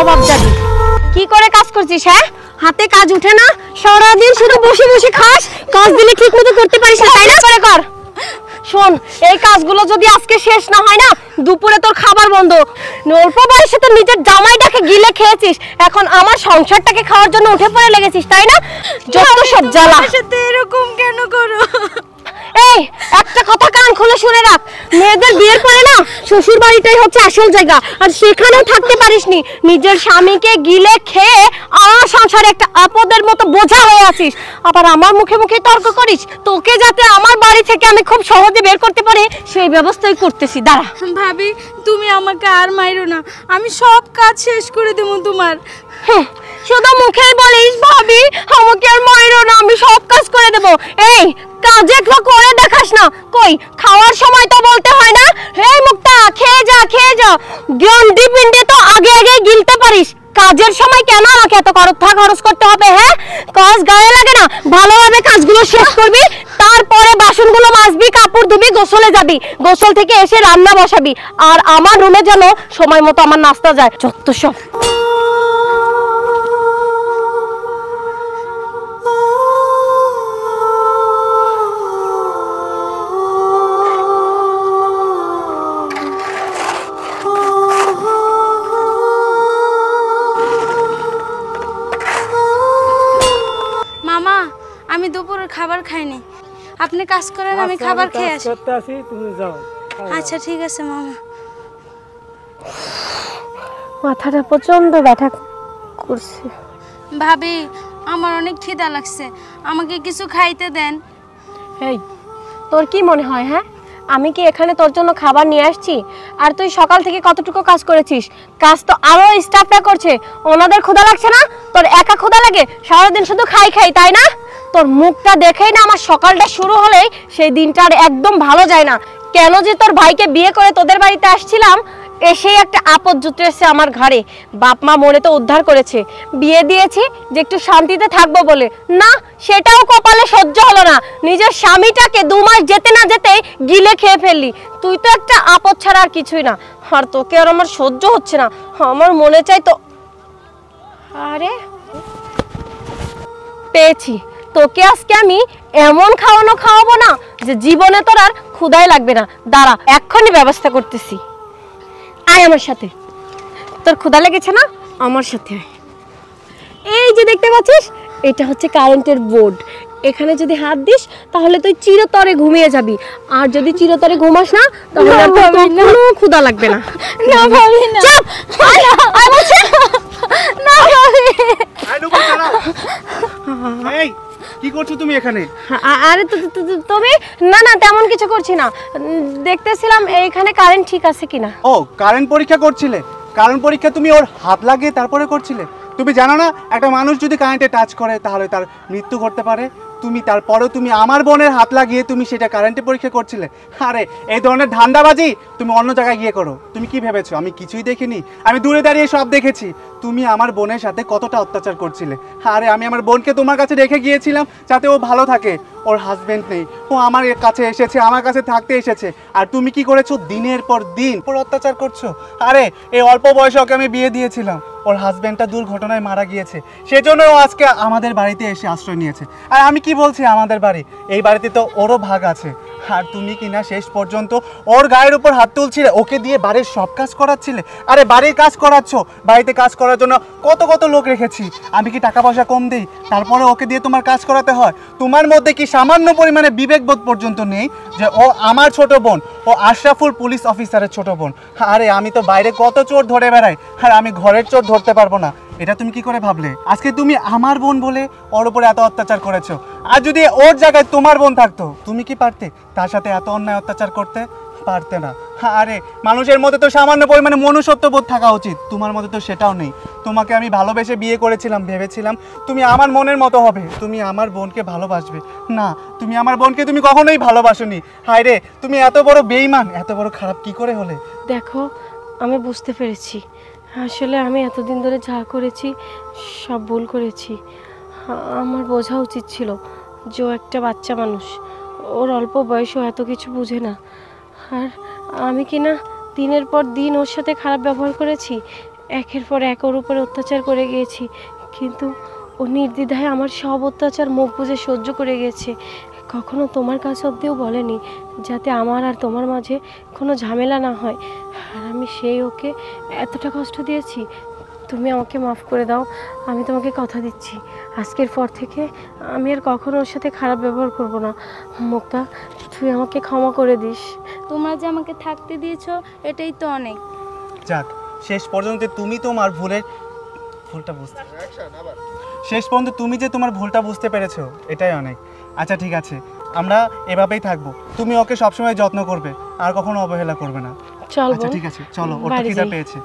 নবাবজাদি। কি করে কাজ করছিস? হ্যাঁ, হাতে কাজ উঠে না? সারাদিন শুধু বসে বসে খাস, কাজ দিলে ঠিক মতো করতে পারিস না, তাই না? করে কর। শোন, এই কাজগুলো যদি আজকে শেষ না হয় না, দুপুরে তোর খাবার বন্ধ। অল্প বয়সে তো নিজের জামাইটাকে গিলে খেয়েছিস, এখন আমার সংসারটাকে খাওয়ার জন্য উঠে পড়ে লেগেছিস, তাই না? যত সব জ্বালা। সাথে এরকম কেন করো? এই একটা কথা কান খুলে শুনে রাখ, মেয়েদের বিয়ের পরে না শ্বশুর বাড়িটাই হচ্ছে আসল জায়গা, আর সেখানেও থাকতে পারিসনি। নিজের স্বামীকে গিলে খেয়ে আমার সংসারে একটা আপদের মতো বোঝা হয়ে আছিস, আবার আমার মুখে মুখে তর্ক করিস। তোকে যাতে আমার বাড়ি থেকে আমি খুব সহজে বের করতে পারি সেই ব্যবস্থাই করতেছি, দাঁড়া। ভাবি, তুমি আমাকে আর মাইরো না, আমি সব কাজ শেষ করে দেবো তোমার। শুধু মুখেই বলিস ভাবি আমাকে আর মাইরো না, আমি সব কাজ করে দেব। এই কাজে একটু করে দেখাস না, কই খাওয়ার সময় তো বলতে হয় না, এই মুক্তা খেয়ে যা খেয়ে যা। গন্ডি পিন্ডে তো আগে আগে গিলতে পারিস, কাজের সময় কেন আমাকে এত খরচ করতে হবে? হ্যাঁ, কাজ গায়ে লাগে না? ভালোভাবে কাজগুলো শেষ করবি, তারপরে বাসনগুলো মাজবি, কাপড় ধুবি, গোসলে যাবি, গোসল থেকে এসে রান্না বসাবি, আর আমার রুমে যেন সময় মতো আমার নাস্তা যায়। যত সব। মামা, আমি দুপুরের খাবার খাইনি, আপনি কাজ করেন, আমি খাবার খেয়ে আসি। তুমি যাও। আচ্ছা ঠিক আছে মামা। মাথাটা প্রচন্ড ব্যথা করছে। ভাবি, আমার অনেক খিদা লাগছে, আমাকে কিছু খাইতে দেন। এই তোর কি মনে হয়? হ্যাঁ, আমি কি এখানে তোর জন্য খাবার নিয়ে আসছি? আর তুই সকাল থেকে কতটুকু কাজ করেছিস? কাজ তো আরো স্টাফরা করছে, ওনাদের ক্ষুধা লাগছে না? তোর একা ক্ষুধা লাগে? সারাদিন শুধু খাই খাই, তাই না? তোর মুখটা দেখেই না আমার সকালটা শুরু হলেই সেই দিনটা আর একদম ভালো যায় না। কেন যে তোর ভাইকে বিয়ে করে তোদের বাড়িতে আসছিলাম, এসেই একটা আপদ জুটে এসেছে আমার ঘরে। বাপ মা মনে তো উদ্ধার করেছে, বিয়ে দিয়েছি যে একটু শান্তিতে থাকবো বলে, না সেটাও কপালে সহ্য হলো না। নিজের স্বামীটাকে 2 মাস যেতে না যেতেই গিলে খেয়ে ফেললি। তুই তো একটা আপদ ছাড়া আর কিছুই না, আর তোকে আর আমার সহ্য হচ্ছে না। আমার মনে চাই তো, আরে পেয়েছি তোকে, আজকে আমি এমন খাওয়াবো না যে জীবনে তোর আর ক্ষুধাই লাগবে না। দাঁড়া, এক্ষুনি ব্যবস্থা করতেছি। আয় আমার সাথে, তোর ক্ষুধা লেগেছে না? আমার সাথে আয়। এই যে দেখতে পাচ্ছিস, এটা হচ্ছে কারেন্টের বোর্ড। এখানে যদি হাত দিস তাহলে তুই চিরতরে ঘুমিয়ে যাবি, আর যদি চিরতরে ঘুমাস না তাহলে আর তোর কোনো ক্ষুধা লাগবে না। না ভাবি না, চুপ! আয় বলছি না ভাবি। এই কি করছো তুমি এখানে? আরে তুমি? না না, তেমন কিছু করছি না, দেখতেছিলাম এইখানে কারেন্ট ঠিক আছে কিনা। ও, কারেন্ট পরীক্ষা করছিলে? কারেন্ট পরীক্ষা তুমি ওর হাত লাগিয়ে তারপরে করছিলে? তুমি জানো না একটা মানুষ যদি কারেন্টে টাচ করে তাহলে তার মৃত্যু ঘটতে পারে? তুমি তারপরেও তুমি আমার বোনের হাত লাগিয়ে তুমি সেটা কারেন্টে পরীক্ষা করছিলে? আরে এই ধরনের ধান্দাবাজি তুমি অন্য জায়গায় গিয়ে করো। তুমি কি ভেবেছো আমি কিছুই দেখিনি? আমি দূরে দাঁড়িয়ে সব দেখেছি। তুমি আমার বোনের সাথে কতটা অত্যাচার করছিলে। আরে আমি আমার বোনকে তোমার কাছে রেখে গিয়েছিলাম যাতে ও ভালো থাকে। ওর হাজবেন্ড নেই, ও আমার কাছে এসেছে, আমার কাছে থাকতে এসেছে, আর তুমি কি করেছো? দিনের পর দিন ওর অত্যাচার করছো। আরে এই অল্প বয়সে ওকে আমি বিয়ে দিয়েছিলাম, ওর হাজবেন্ডটা দুর্ঘটনায় মারা গিয়েছে, সেজন্য ও আজকে আমাদের বাড়িতে এসে আশ্রয় নিয়েছে। আর আমি কি বলছি, আমাদের বাড়ি, এই বাড়িতে তো ওরও ভাগ আছে। আর তুমি কি না শেষ পর্যন্ত ওর গায়ের উপর হাত তুলছিলে, ওকে দিয়ে বাড়ির সব কাজ করাচ্ছিলে। আরে বাড়ির কাজ করাচ্ছ, বাড়িতে কাজ করার জন্য কত কত লোক রেখেছি, আমি কি টাকা পয়সা কম দিই? তারপরে ওকে দিয়ে তোমার কাজ করাতে হয়? তোমার মধ্যে কি সামান্য পরিমাণে বিবেকবোধ পর্যন্ত নেই যে ও আমার ছোট বোন, ও আশরাফুল পুলিশ অফিসারের ছোট বোন? আরে আমি তো বাইরে কত চোর ধরে বেড়াই, আর আমি ঘরের চোর ধরতে পারবো না? এটা তুমি কি করে ভাবলে? আজকে তুমি আমার বোন বলে ওর উপরে এত অত্যাচার করেছো। আর যদি ওর জায়গায় তোমার বোন থাকতো, তুমি কি পারতে তার সাথে এত অন্যায় অত্যাচার করতে? পারতে না। আরে মানুষের মধ্যে তো সামান্য পরিমাণে মনুষ্যত্ববোধ থাকা উচিত, তোমার মধ্যে তো সেটাও নেই। তোমাকে আমি ভালোবেসে বিয়ে করেছিলাম, ভেবেছিলাম তুমি আমার মনের মতো হবে, তুমি আমার বোনকে ভালোবাসবে। না, তুমি আমার বোনকে তুমি কখনোই ভালোবাসোনি। হায় রে, তুমি এত বড় বেঈমান, এত বড় খারাপ কি করে হলে? দেখো, আমি বুঝতে পেরেছি, আসলে আমি এতদিন ধরে যা করেছি সব ভুল করেছি। আমার বোঝা উচিত ছিল যে ও একটা বাচ্চা মানুষ, ওর অল্প বয়সেও এত কিছু বুঝে না। আর আমি কি না দিনের পর দিন ওর সাথে খারাপ ব্যবহার করেছি, একের পর এক ওর উপরে অত্যাচার করে গিয়েছি, কিন্তু ও নির্দ্বিধায় আমার সব অত্যাচার মুখ বুজে সহ্য করে গেছে। কখনো তোমার কাছে অবধিও বলেনি যাতে আমার আর তোমার মাঝে কোনো ঝামেলা না হয়। আর আমি সেই ওকে এতটা কষ্ট দিয়েছি। তুমি আমাকে মাফ করে দাও। আমি তোমাকে কথা দিচ্ছি, আজকের পর থেকে আমি আর কখনো ওর সাথে খারাপ ব্যবহার করব না। মুক্তা, তুই আমাকে ক্ষমা করে দিস। তোমরা যে আমাকে থাকতে দিয়েছো এটাই তো অনেক। যাক, শেষ পর্যন্ত তুমি তোমার ভুলটা বুঝতে শেষ পর্যন্ত তুমি যে তোমার ভুলটা বুঝতে পেরেছো, এটাই অনেক। আচ্ছা ঠিক আছে, আমরা এভাবেই থাকবো। তুমি ওকে সবসময় যত্ন করবে, আর কখনো অবহেলা করবে না। চল আচ্ছা ঠিক আছে, চলো, ওর তো বাড়ি খিদা যাই। পেয়েছে।